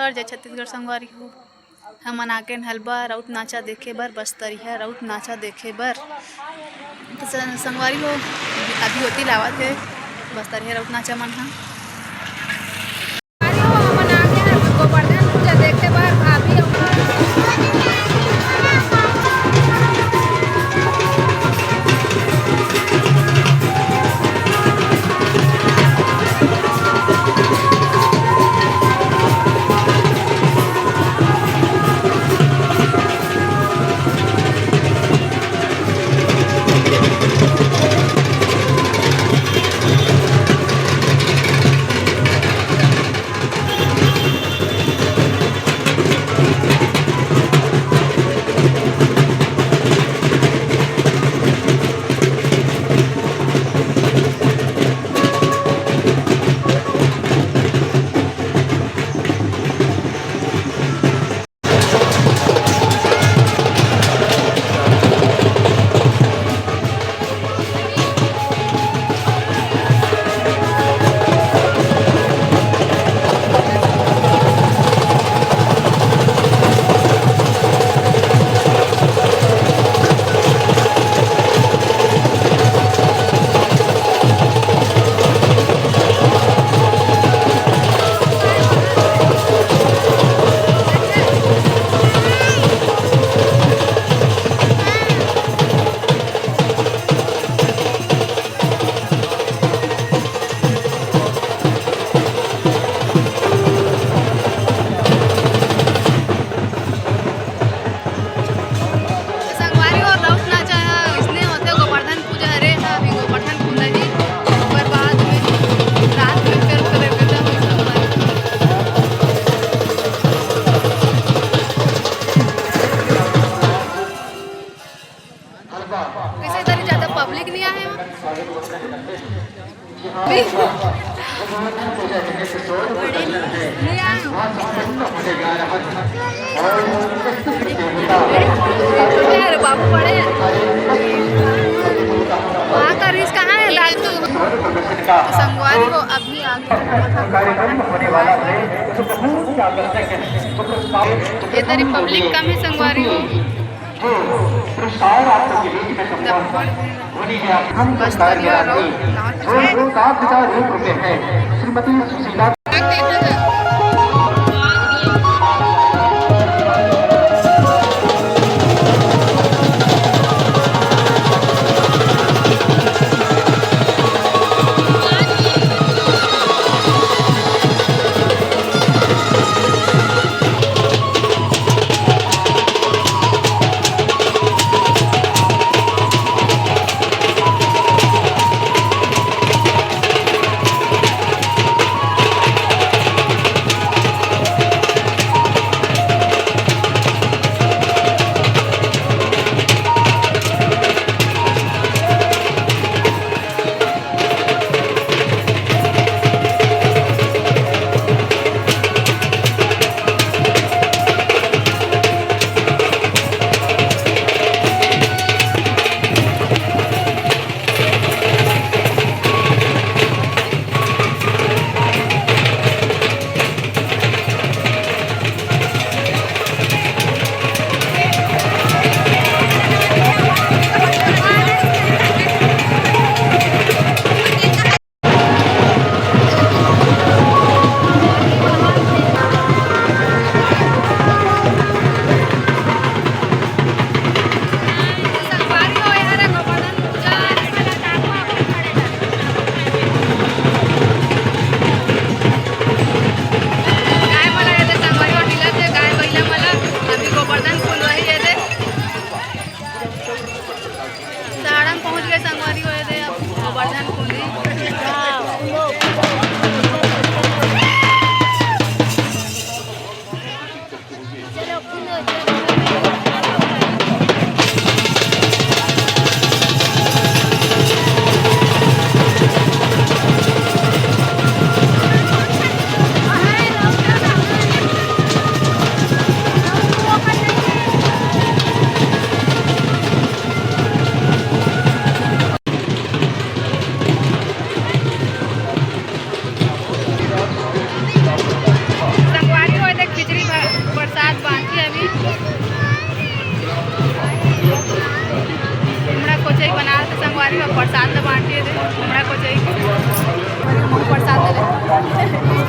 छत्तीसगढ़ जय छत्तीसगढ़ संगवारी हो। हमन आके हलबा राउत नाचा देखे बर, बस्तरिया राउत नाचा देखे बर। तो संगवारी हो अभी होती लावत है बस्तरिया राउत नाचा मन हा। गोवर्धन पूजा देखे बर भाभी पब्लिक नहीं आए हैं बाबू पड़े वहाँ का रिस्क कहाँ है लाल तो संगवारी को अभी आगे पब्लिक कम है संगवारी को बस्तरिया राउत नाच बांटी दे हमरा को चाहिए हम प्रसाद ले